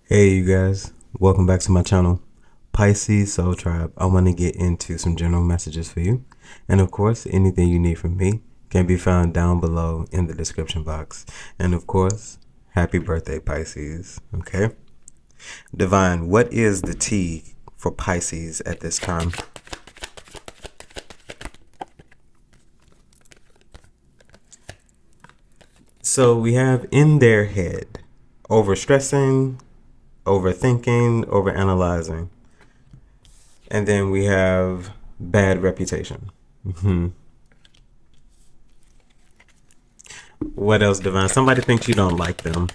Hey you guys, welcome back to my channel, Pisces Soul Tribe. I want to get into some general messages for you. And of course, anything you need from me can be found down below in the description box. And of course, happy birthday Pisces, okay? Divine, what is the T for Pisces at this time? So we have in their head, overstressing, overthinking, overanalyzing. And then we have bad reputation. What else, Divine? Somebody thinks you don't like them.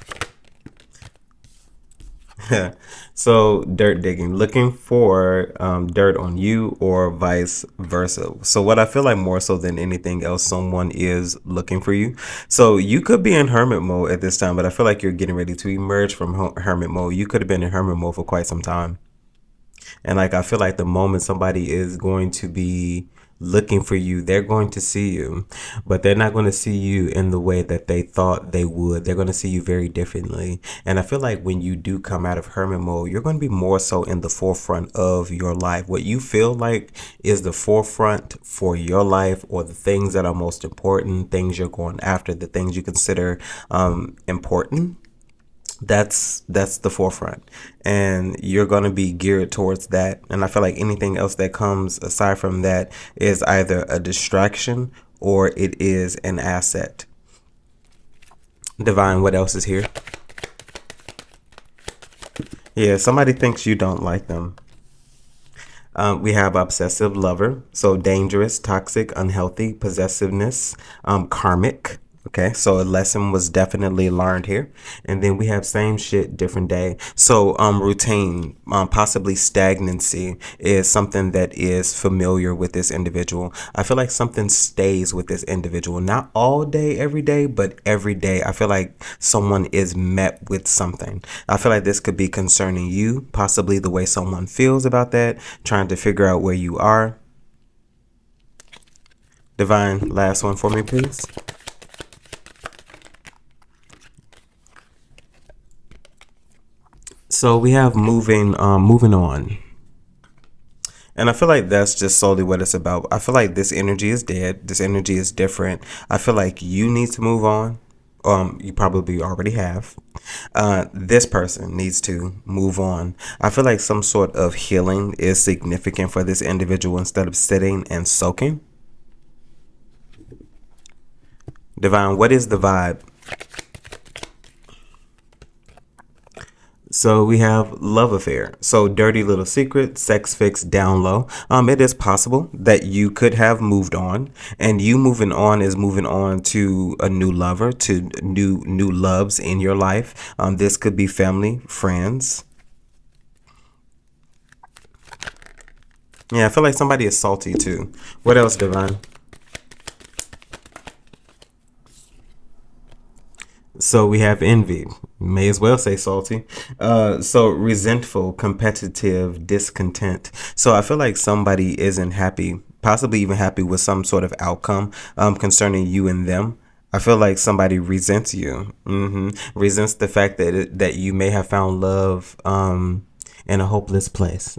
So dirt digging, looking for dirt on you or vice versa. So what I feel like more so than anything else, someone is looking for you. So you could be in hermit mode at this time, but I feel like you're getting ready to emerge from hermit mode. You could have been in hermit mode for quite some time. And like, I feel like the moment somebody is going to be looking for you, they're going to see you, but they're not going to see you in the way that they thought they would. They're going to see you very differently. And I feel like when you do come out of hermit mode, you're going to be more so in the forefront of your life. What you feel like is the forefront for your life, or the things that are most important, things you're going after, the things you consider important, that's the forefront, and you're going to be geared towards that. And I feel like anything else that comes aside from that is either a distraction or it is an asset. Divine, what else is here? Yeah, somebody thinks you don't like them. We have obsessive lover, so dangerous, toxic, unhealthy, possessiveness, karmic. Okay, so a lesson was definitely learned here. And then we have same shit, different day. So routine, possibly stagnancy is something that is familiar with this individual. I feel like something stays with this individual, not all day, every day, but every day. I feel like someone is met with something. I feel like this could be concerning you, possibly the way someone feels about that, trying to figure out where you are. Divine, last one for me, please. So we have moving on. And I feel like that's just solely what it's about. I feel like this energy is dead. This energy is different. I feel like you need to move on. You probably already have. This person needs to move on. I feel like some sort of healing is significant for this individual instead of sitting and soaking. Divine, what is the vibe? So we have love affair. So dirty little secret, sex fix, down low. It is possible that you could have moved on, and you moving on is moving on to a new lover, to new loves in your life. This could be family, friends. Yeah, I feel like somebody is salty too. What else, Divine? So we have envy. May as well say salty. So resentful, competitive, discontent. So I feel like somebody isn't happy, possibly even happy with some sort of outcome concerning you and them. I feel like somebody resents you. Resents the fact that you may have found love in a hopeless place.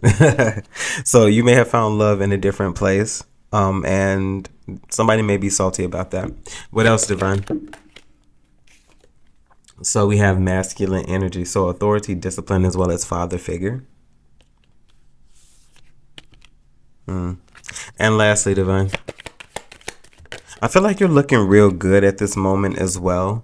So you may have found love in a different place, and somebody may be salty about that. What else, Divine? So we have masculine energy, so authority, discipline, as well as father figure. And lastly, Divine, I feel like you're looking real good at this moment as well.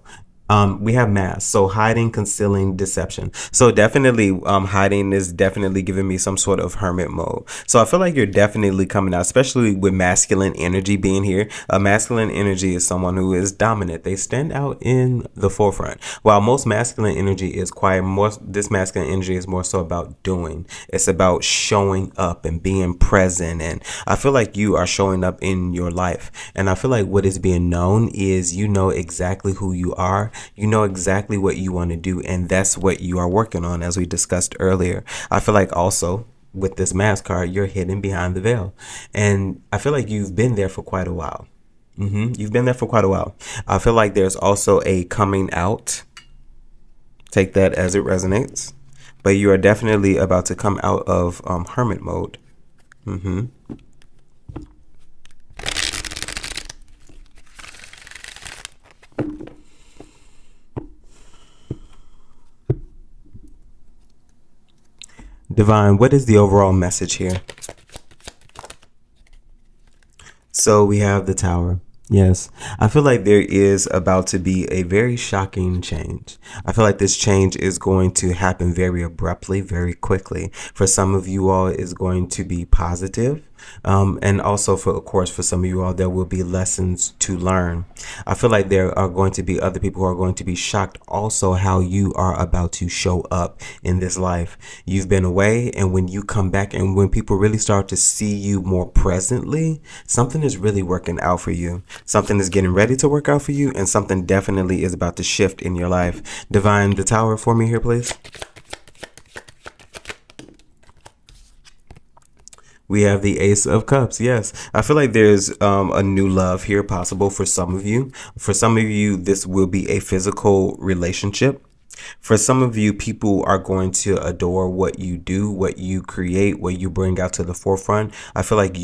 We have mask, so hiding, concealing, deception. So definitely hiding is definitely giving me some sort of hermit mode. So I feel like you're definitely coming out, especially with masculine energy being here. Masculine energy is someone who is dominant. They stand out in the forefront. While most masculine energy is quiet, this masculine energy is more so about doing. It's about showing up and being present. And I feel like you are showing up in your life. And I feel like what is being known is you know exactly who you are. You know exactly what you want to do, and that's what you are working on, as we discussed earlier. I feel like also with this mask card, you're hidden behind the veil, and I feel like you've been there for quite a while. You've been there for quite a while. I feel like there's also a coming out. Take that as it resonates. but you are definitely about to come out of hermit mode. Divine, what is the overall message here? So we have the Tower. Yes, I feel like there is about to be a very shocking change. I feel like this change is going to happen very abruptly, very quickly. For some of you all, is going to be positive. And also, of course, for some of you all, there will be lessons to learn. I feel like there are going to be other people who are going to be shocked also how you are about to show up in this life. You've been away, and when you come back and when people really start to see you more presently, something is really working out for you. Something is getting ready to work out for you, and something definitely is about to shift in your life. Divine, the Tower for me here, please. We have the Ace of Cups. Yes, I feel like there's a new love here possible for some of you. For some of you, this will be a physical relationship. For some of you, people are going to adore what you do, what you create, what you bring out to the forefront. I feel like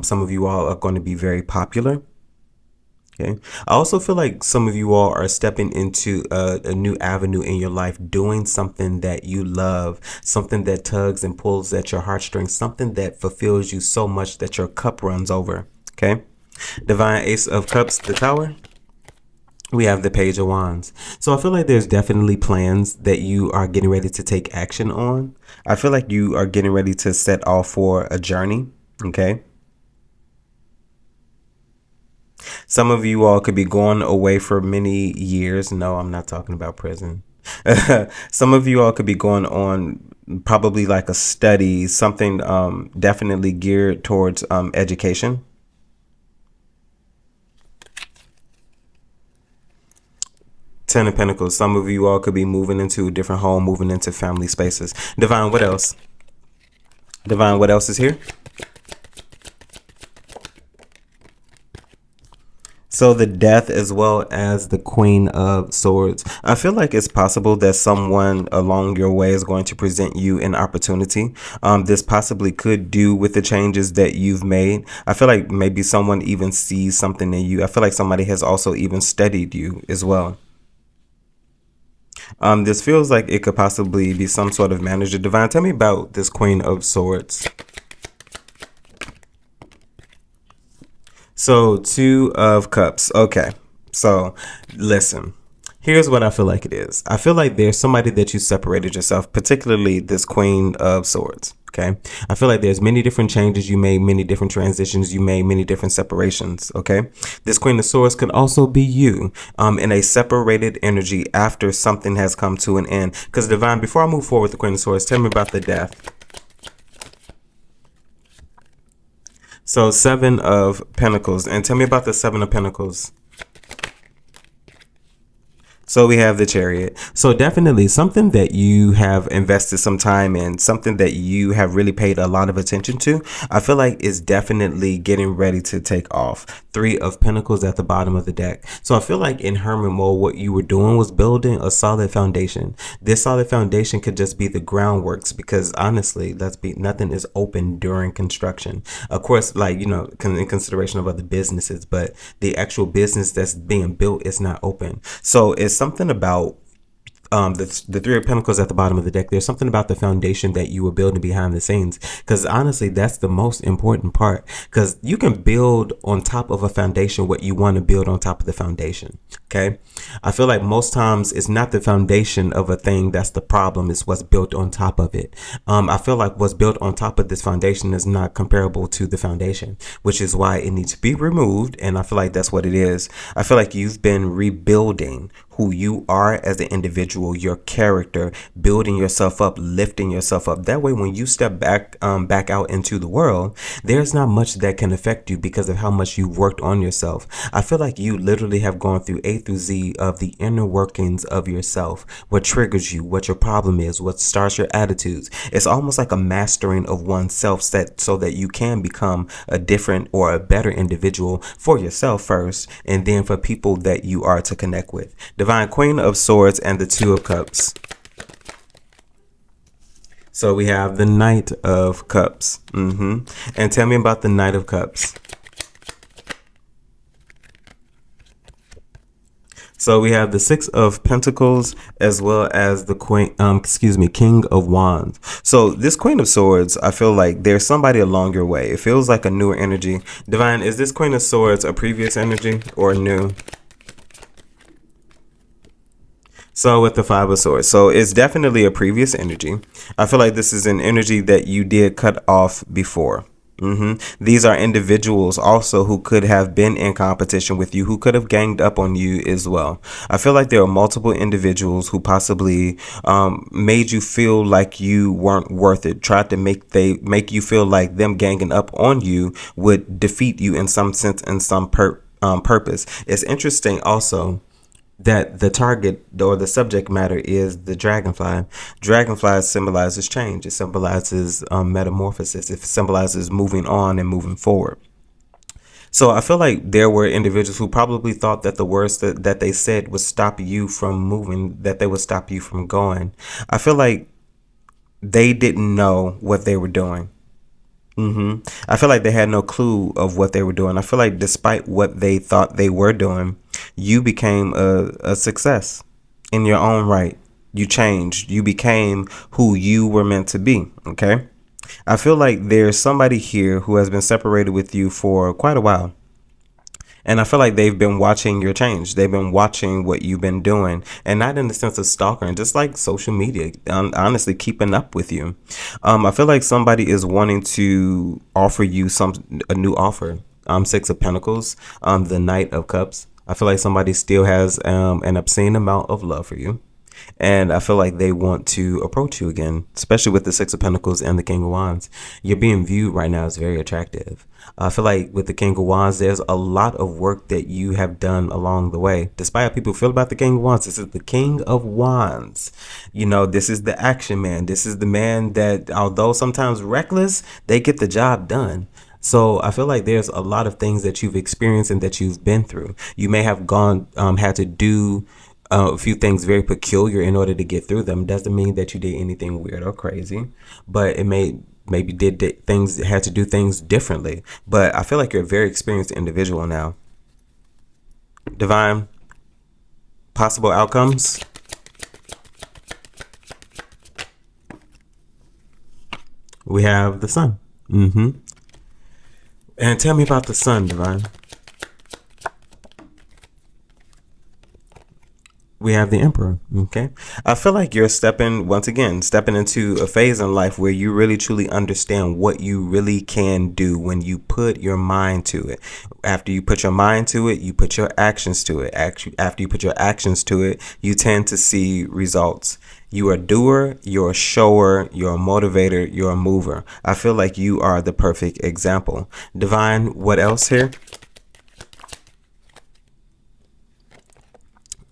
some of you all are going to be very popular. Okay. I also feel like some of you all are stepping into a new avenue in your life, doing something that you love, something that tugs and pulls at your heartstrings, something that fulfills you so much that your cup runs over. Okay. Divine Ace of Cups, the Tower. We have the Page of Wands. So I feel like there's definitely plans that you are getting ready to take action on. I feel like you are getting ready to set off for a journey. Okay. Some of you all could be going away for many years. No, I'm not talking about prison. Some of you all could be going on probably like a study, something definitely geared towards education. Ten of Pentacles. Some of you all could be moving into a different home, moving into family spaces. Divine, what else? Divine, what else is here? So the Death as well as the Queen of Swords. I feel like it's possible that someone along your way is going to present you an opportunity. This possibly could do with the changes that you've made. I feel like maybe someone even sees something in you. I feel like somebody has also even studied you as well. This feels like it could possibly be some sort of manager. Divine, tell me about this Queen of Swords. So, Two of Cups. Okay. So, listen. Here's what I feel like it is. I feel like there's somebody that you separated yourself, particularly this Queen of Swords. Okay. I feel like there's many different changes you made, many different transitions you made, many different separations. Okay. This Queen of Swords could also be you in a separated energy after something has come to an end. Because Divine, before I move forward with the Queen of Swords, tell me about the Death. So Seven of Pentacles. And tell me about the Seven of Pentacles. So we have the Chariot. So definitely something that you have invested some time in, something that you have really paid a lot of attention to, I feel like is definitely getting ready to take off. Three of Pentacles at the bottom of the deck. So I feel like in hermit mode, what you were doing was building a solid foundation. This solid foundation could just be the groundworks, because honestly, nothing is open during construction. Of course, like, you know, in consideration of other businesses, but the actual business that's being built is not open. So it's something about the Three of Pentacles at the bottom of the deck. There's something about the foundation that you were building behind the scenes, because honestly, that's the most important part, because you can build on top of a foundation what you want to build on top of the foundation. Okay. I feel like most times it's not the foundation of a thing that's the problem, it's what's built on top of it. I feel like what's built on top of this foundation is not comparable to the foundation, which is why it needs to be removed. And I feel like that's what it is. I feel like you've been rebuilding who you are as an individual, your character, building yourself up, lifting yourself up. That way, when you step back out into the world, there's not much that can affect you because of how much you've worked on yourself. I feel like you literally have gone through A through Z of the inner workings of yourself, what triggers you, what your problem is, what starts your attitudes. It's almost like a mastering of oneself so that you can become a different or a better individual for yourself first, and then for people that you are to connect with. Divine Queen of Swords and the Two of Cups. So we have the Knight of Cups. And tell me about the Knight of Cups. So we have the Six of Pentacles as well as the King of Wands. So this Queen of Swords, I feel like there's somebody along your way. It feels like a newer energy. Divine, is this Queen of Swords a previous energy or new? So with the Five of Swords, so it's definitely a previous energy. I feel like this is an energy that you did cut off before. These are individuals also who could have been in competition with you, who could have ganged up on you as well. I feel like there are multiple individuals who possibly made you feel like you weren't worth it, tried to make you feel like them ganging up on you would defeat you in some sense, in some purpose. It's interesting also that the target or the subject matter is the dragonfly. Dragonfly symbolizes change. It symbolizes metamorphosis. It symbolizes moving on and moving forward. So I feel like there were individuals who probably thought that the words that they said would stop you from moving, that they would stop you from going. I feel like they didn't know what they were doing. I feel like they had no clue of what they were doing. I feel like despite what they thought they were doing, you became a success in your own right. You changed. You became who you were meant to be. Okay. I feel like there's somebody here who has been separated with you for quite a while. And I feel like they've been watching your change. They've been watching what you've been doing, and not in the sense of stalking, just like social media, honestly keeping up with you. I feel like somebody is wanting to offer you a new offer. Six of Pentacles, the Knight of Cups. I feel like somebody still has an obscene amount of love for you. And I feel like they want to approach you again, especially with the Six of Pentacles and the King of Wands. You're being viewed right now as very attractive. I feel like with the King of Wands, there's a lot of work that you have done along the way. Despite how people feel about the King of Wands, this is the King of Wands. You know, this is the action man. This is the man that, although sometimes reckless, they get the job done. So I feel like there's a lot of things that you've experienced and that you've been through. You may have had to do a few things very peculiar in order to get through them. Doesn't mean that you did anything weird or crazy, but it maybe had to do things differently. But I feel like you're a very experienced individual now. Divine, possible outcomes. We have the Sun. And tell me about the Sun, Divine. We have the Emperor. Okay. I feel like you're stepping into a phase in life where you really truly understand what you really can do when you put your mind to it. After you put your mind to it, you put your actions to it. After you put your actions to it, you tend to see results. You are a doer, you're a shower, you're a motivator, you're a mover. I feel like you are the perfect example. Divine, what else here?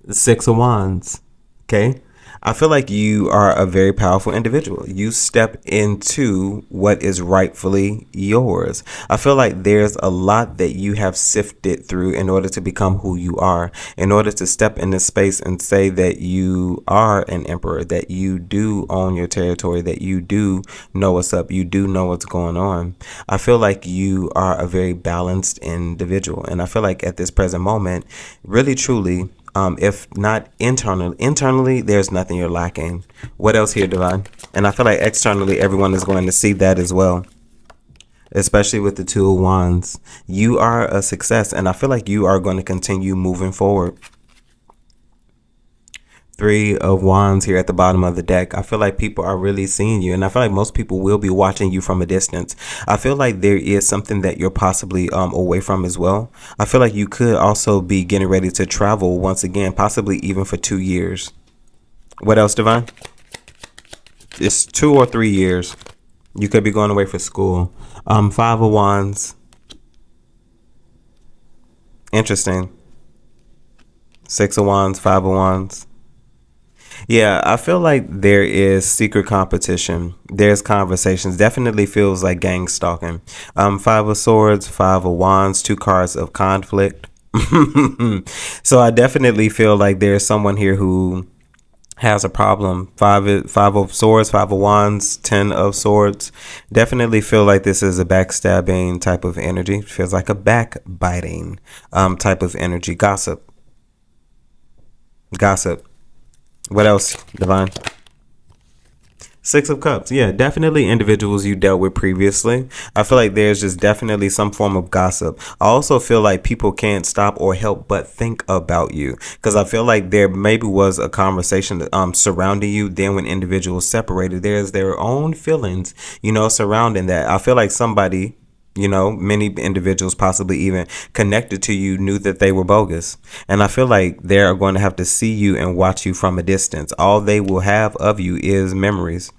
The Six of Wands. Okay. I feel like you are a very powerful individual. You step into what is rightfully yours. I feel like there's a lot that you have sifted through in order to become who you are, in order to step in this space and say that you are an emperor, that you do own your territory, that you do know what's up, you do know what's going on. I feel like you are a very balanced individual. And I feel like at this present moment, really, truly, if not internally, there's nothing you're lacking. What else here, Divine? And I feel like externally, everyone is going to see that as well, especially with the Two of Wands. You are a success, and I feel like you are going to continue moving forward. Three of Wands here at the bottom of the deck. I feel like people are really seeing you, and I feel like most people will be watching you from a distance. I feel like there is something that you're possibly away from as well. I feel like you could also be getting ready to travel once again, possibly even for 2 years. What else, Divine? It's 2 or 3 years. You could be going away for school. Five of Wands. Interesting. Six of Wands, Five of Wands. Yeah, I feel like there is secret competition. There's conversations. Definitely feels like gang stalking. Five of Swords, Five of Wands, 2 cards of conflict. So I definitely feel like there's someone here who has a problem. Five of swords, 5 of wands, 10 of swords. Definitely feel like this is a backstabbing type of energy. Feels like a backbiting type of energy. Gossip. What else, Divine? 6 of cups. Yeah, definitely individuals you dealt with previously. I feel like there's just definitely some form of gossip. I also feel like people can't stop or help but think about you, because I feel like there maybe was a conversation surrounding you. Then when individuals separated, there's their own feelings, surrounding that. I feel like somebody, many individuals possibly even connected to you knew that they were bogus. And I feel like they're going to have to see you and watch you from a distance. All they will have of you is memories.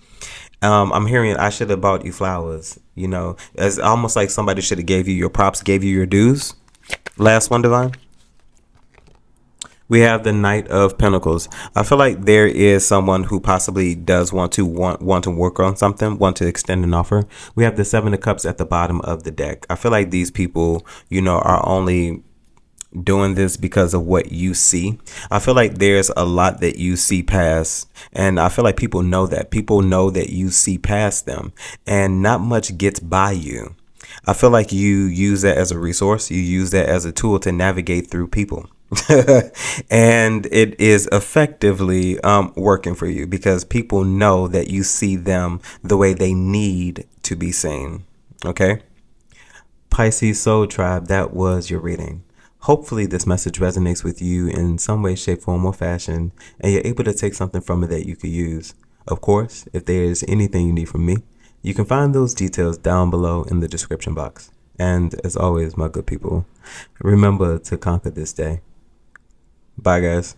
I'm hearing I should have bought you flowers. It's almost like somebody should have gave you your props, gave you your dues. Last one, Divine. We have the Knight of Pentacles. I feel like there is someone who possibly does want to work on something, want to extend an offer. We have the 7 of Cups at the bottom of the deck. I feel like these people, are only doing this because of what you see. I feel like there's a lot that you see past, and I feel like people know that. People know that you see past them, and not much gets by you. I feel like you use that as a resource. You use that as a tool to navigate through people. And it is effectively working for you, because people know that you see them the way they need to be seen. Okay? Pisces Soul Tribe, that was your reading. Hopefully this message resonates with you in some way, shape, form, or fashion, and you're able to take something from it that you could use. Of course, if there's anything you need from me, you can find those details down below in the description box. And as always, my good people, remember to conquer this day. Bye, guys.